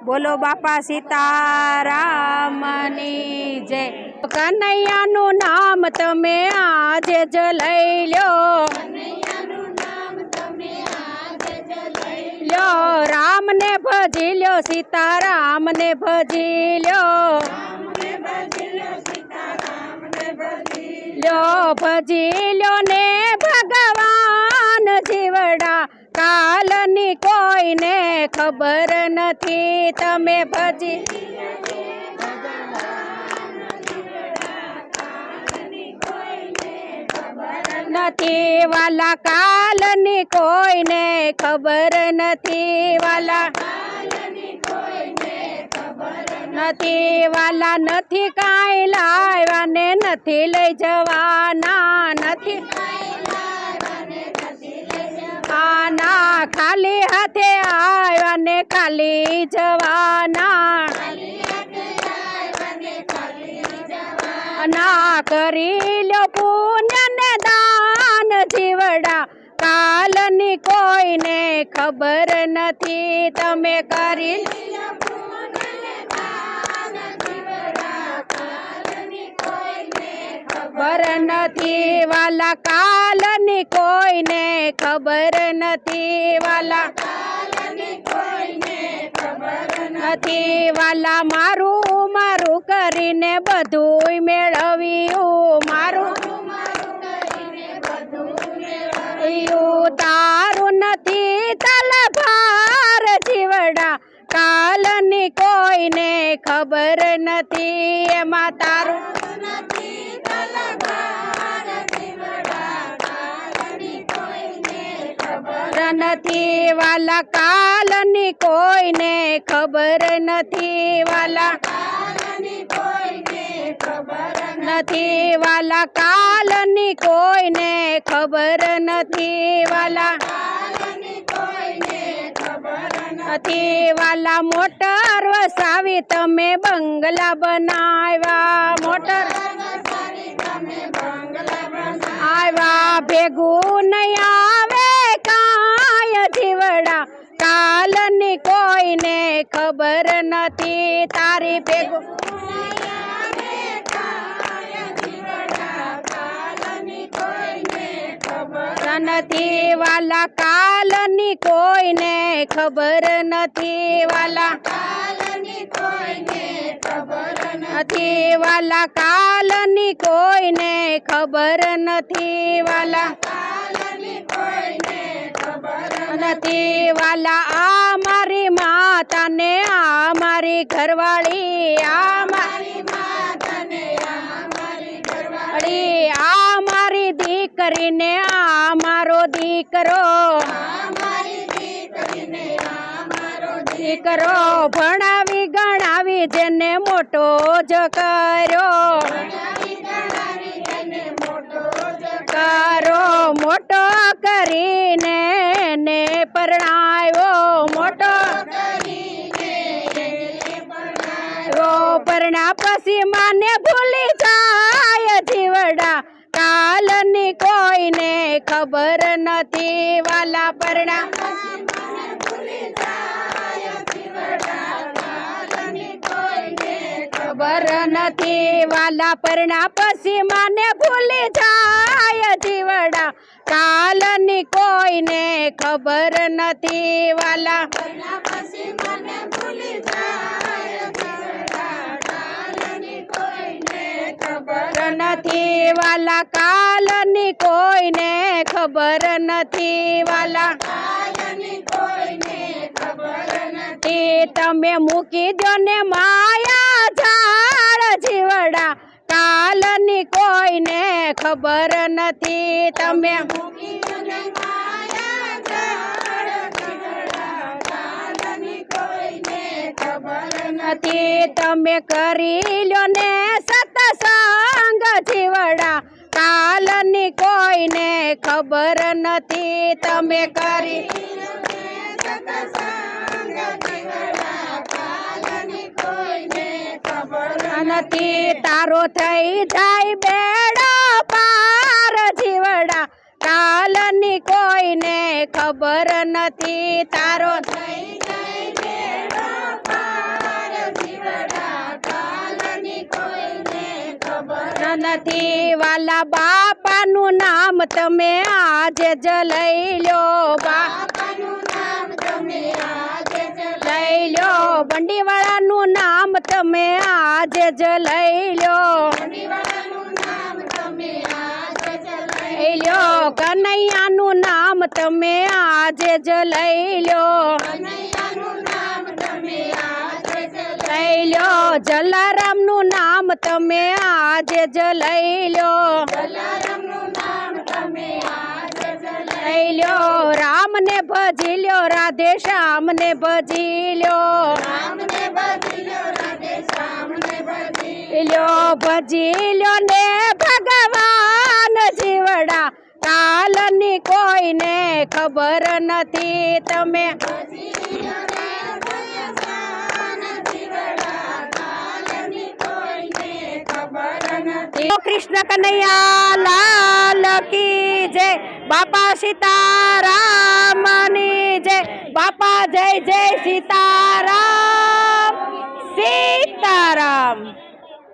बोलो बापा सीतारामनी जय। कन्हैयानु नाम तमे आजे ज लई ल्यो, राम ने भजी ल्यो, सीताराम ने भजी ल्यो, भजी ल्यो ने भगवान जीवड़ा कालनी कोई ने खबर नथी तमे भजी नथी वाला कालनी कोई ने खबर नथी वाला नथी वाला नथी काई लाव्या ने नथी लई जवाना नथी आना खाली हाथे आव्या ने खाली जवाना ना करी ल्यो पुण्य ने दान जीवड़ा कालनी कोई ने खबर नथी तमे करी खबर नथी वाला कालनी कोई ने खबर नथी वाला नथी वाला मारू मारू करीने बधुय मेळव्यु मारू तारू नथी तलभार जीवड़ा कालनी कोई ने खबर नथी एमा तारू नथी वाला कालनी कोई ने खबर नथी वाला नथी वाला कालनी कोई ने खबर नथी वाला नथी वाला मोटर वसावी तमे बंगला बनाव्या मोटर आव्या भेगू नहीं आवे काय जीवड़ा कालनी कोई ने खबर नथी तारी भेगू नथी वाला कालनी कोई ने खबर नथी वाला नथी वाला कालनी कोई ने खबर नथी वाला नथी वाला आ मारी माता ने आ मारी घरवाली आ मारी आ मारी दीकरी ने आ मारो दीकरो दीकरो भणावी गणावी जेने मोटो ज कर्यो करो मोटो करीने ने परणायो मोटो परણા पसी माने भूली जाय जीवड़ा कालनी कोई ने खबर नथी वाला परણા खबर नथी वाला परણા पसी माने भूली जाय जीवड़ा कालनी कोई ने खबर नथी वाला खबर नथी वाला कालनी कोई ने खबर नथी वाला तमे मूकी दो ने माया झाड़ जीवड़ा कालनी कोई ने खबर नथी तमे नथी तमे करी ल्यो ने सत्संग जीवड़ा कालनी कोई ने खबर नथी तमे करी नथी तारो थई जाय बेड़ो पार जीवड़ा कालनी कोई ने खबर नथी तारो थई जाय बेड़ो पार નથી વાલા બાપાનું નામ તમે આજે જ લઈ લો લઈ લો બંડીવાળાનું નામ તમે આજે જ લઈ લો લઈ લો કનૈયાનું નામ તમે આજે જ લઈ લો લઈ લો જલારામનું નામ તમે આજે જ લઈ લો લઈ લો રામને ભજી લ્યો રાધે શ્યામને ભજી લ્યો ભજી લ્યો ને ભગવાન જીવડા કાલની કોઈને ખબર નથી તમે કૃષ્ણ કનૈયા લાલ કી જય બાપા સીતારામની જય બાપા જય જય સીતારામ સીતારામ